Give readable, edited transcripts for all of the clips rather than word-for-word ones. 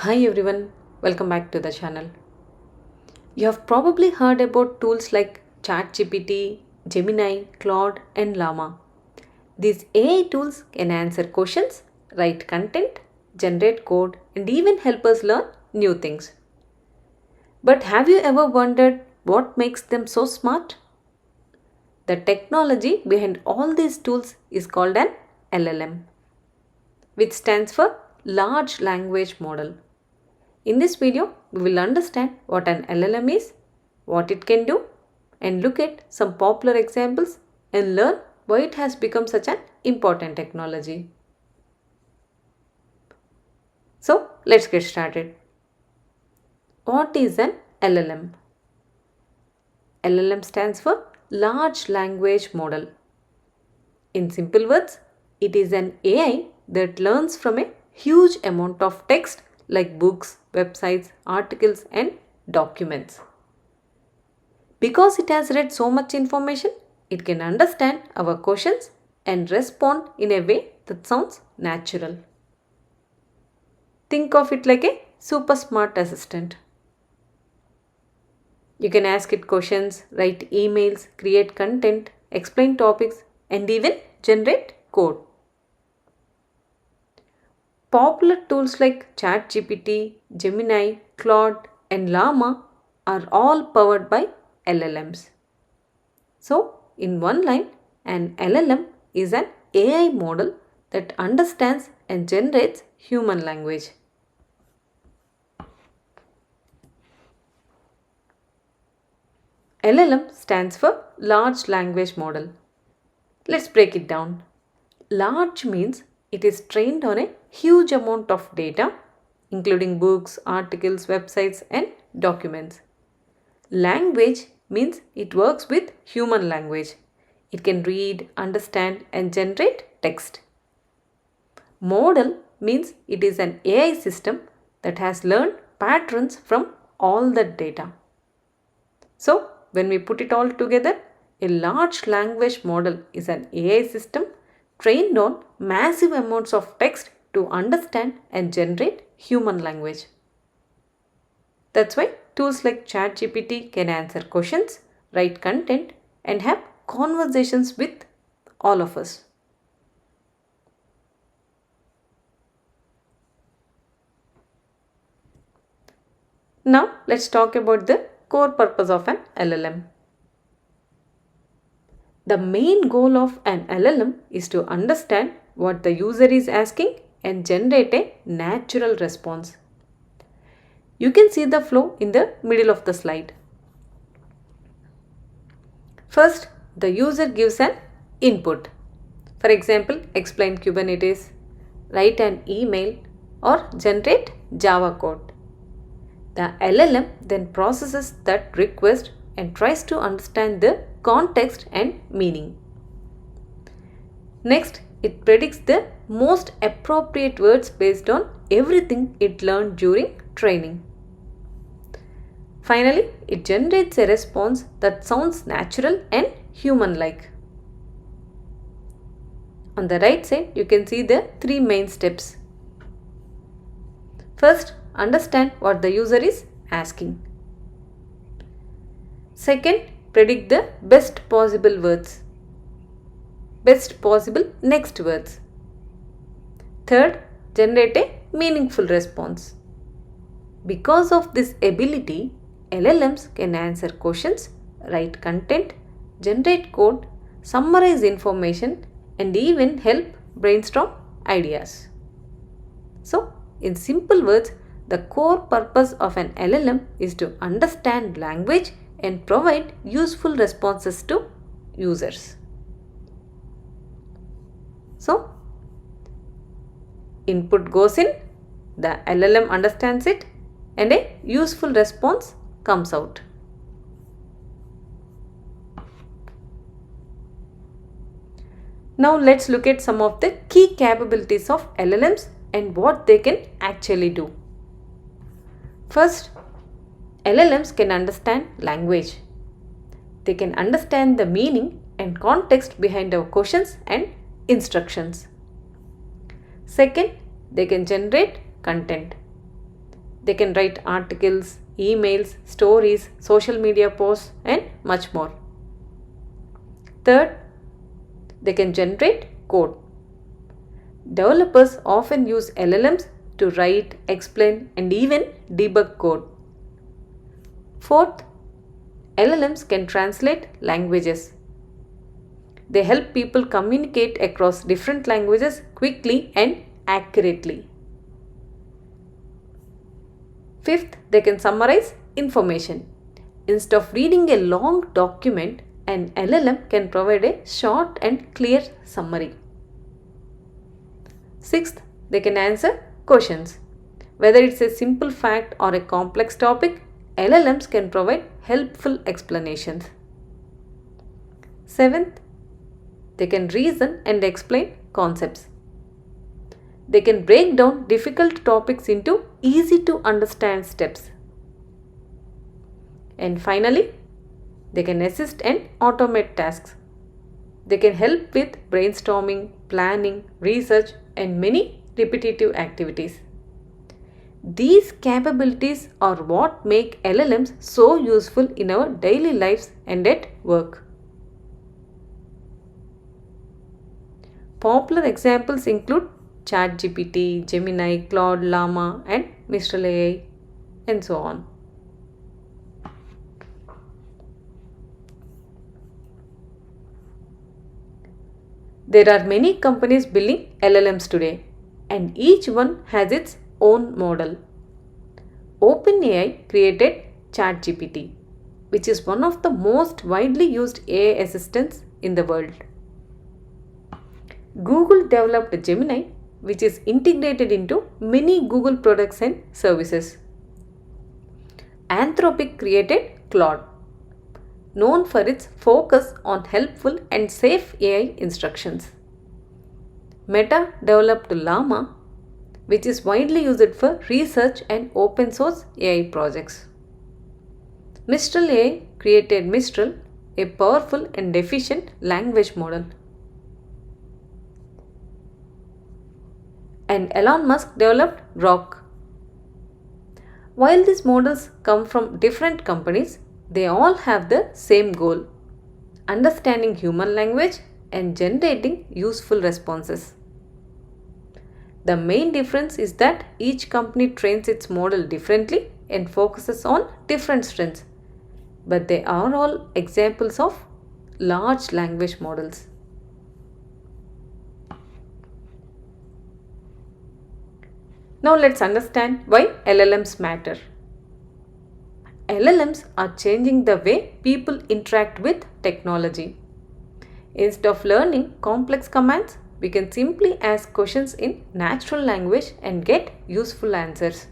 Hi everyone, welcome back to the channel. You have probably heard about tools like ChatGPT, Gemini, Claude, and Llama. These AI tools can answer questions, write content, generate code, and even help us learn new things. But have you ever wondered what makes them so smart? The technology behind all these tools is called an LLM, which stands for Large Language Model. In this video, we will understand what an LLM is, what it can do, and look at some popular examples and learn why it has become such an important technology. So, let's get started. What is an LLM? LLM stands for Large Language Model. In simple words, it is an AI that learns from a huge amount of text like books, websites, articles, and documents. Because it has read so much information, it can understand our questions and respond in a way that sounds natural. Think of it like a super smart assistant. You can ask it questions, write emails, create content, explain topics, and even generate code. Popular tools like ChatGPT, Gemini, Claude, and Llama are all powered by LLMs. So, in one line, an LLM is an AI model that understands and generates human language. LLM stands for Large Language Model. Let's break it down. Large means it is trained on a huge amount of data, including books, articles, websites, and documents. Language means it works with human language. It can read, understand, and generate text. Model means it is an AI system that has learned patterns from all that data. So, when we put it all together, a large language model is an AI system trained on massive amounts of text to understand and generate human language. That's why tools like ChatGPT can answer questions, write content, and have conversations with all of us. Now, let's talk about the core purpose of an LLM. The main goal of an LLM is to understand what the user is asking and generate a natural response. You can see the flow in the middle of the slide. First, the user gives an input. For example, explain Kubernetes, write an email, or generate Java code. The LLM then processes that request and tries to understand the context and meaning. Next, it predicts the most appropriate words based on everything it learned during training. Finally, it generates a response that sounds natural and human-like. On the right side, you can see the three main steps. First, understand what the user is asking. Second, predict the best possible words. Best possible next words. Third, generate a meaningful response. Because of this ability, LLMs can answer questions, write content, generate code, summarize information, and even help brainstorm ideas. So, in simple words, the core purpose of an LLM is to understand language and provide useful responses to users. So, input goes in, the LLM understands it, and a useful response comes out. Now let's look at some of the key capabilities of LLMs and what they can actually do. First, LLMs can understand language. They can understand the meaning and context behind our questions and instructions. Second, they can generate content. They can write articles, emails, stories, social media posts, and much more. Third, they can generate code. Developers often use LLMs to write, explain, and even debug code. Fourth, LLMs can translate languages. They help people communicate across different languages quickly and accurately. Fifth, they can summarize information. Instead of reading a long document, an LLM can provide a short and clear summary. Sixth, they can answer questions. Whether it's a simple fact or a complex topic, LLMs can provide helpful explanations. Seventh, they can reason and explain concepts. They can break down difficult topics into easy to understand steps. And finally, they can assist and automate tasks. They can help with brainstorming, planning, research, and many repetitive activities. These capabilities are what make LLMs so useful in our daily lives and at work. Popular examples include ChatGPT, Gemini, Claude, Llama, and Mistral AI, and so on. There are many companies building LLMs today, and each one has its own model. OpenAI created ChatGPT, which is one of the most widely used AI assistants in the world. Google developed Gemini, which is integrated into many Google products and services. Anthropic created Claude, known for its focus on helpful and safe AI instructions. Meta developed Llama, which is widely used for research and open source AI projects. Mistral AI created Mistral, a powerful and efficient language model. And Elon Musk developed Grok. While these models come from different companies, they all have the same goal: understanding human language and generating useful responses. The main difference is that each company trains its model differently and focuses on different strengths, but they are all examples of large language models. Now let's understand why LLMs matter. LLMs are changing the way people interact with technology. Instead of learning complex commands, we can simply ask questions in natural language and get useful answers.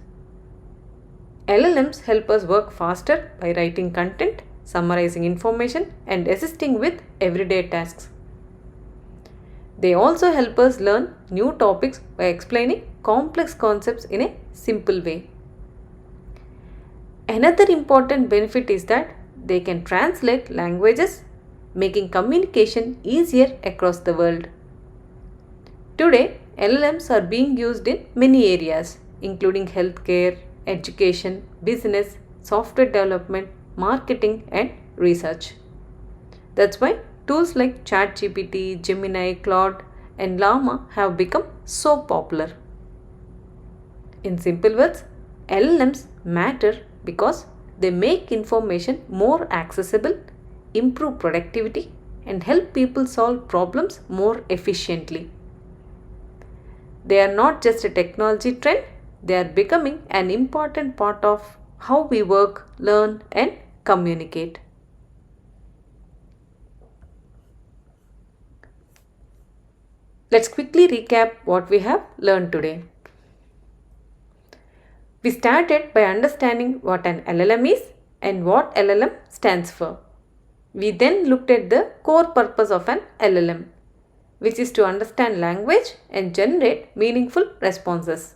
LLMs help us work faster by writing content, summarizing information, and assisting with everyday tasks. They also help us learn new topics by explaining complex concepts in a simple way. Another important benefit is that they can translate languages, making communication easier across the world. Today, LLMs are being used in many areas, including healthcare, education, business, software development, marketing, and research. That's why tools like ChatGPT, Gemini, Claude, and Llama have become so popular. In simple words, LLMs matter because they make information more accessible, improve productivity, and help people solve problems more efficiently. They are not just a technology trend, they are becoming an important part of how we work, learn, and communicate. Let's quickly recap what we have learned today. We started by understanding what an LLM is and what LLM stands for. We then looked at the core purpose of an LLM, which is to understand language and generate meaningful responses.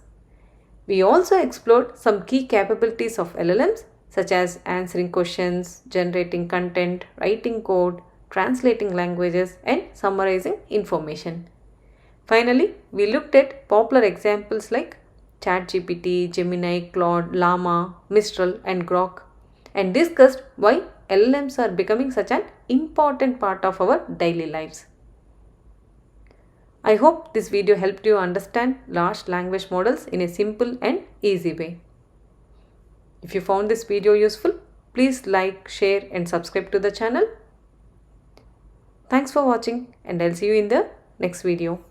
We also explored some key capabilities of LLMs, such as answering questions, generating content, writing code, translating languages, and summarizing information. Finally, we looked at popular examples like ChatGPT, Gemini, Claude, Llama, Mistral, and Grok, and discussed why LLMs are becoming such an important part of our daily lives. I hope this video helped you understand large language models in a simple and easy way. If you found this video useful, please like, share, and subscribe to the channel. Thanks for watching, and I'll see you in the next video.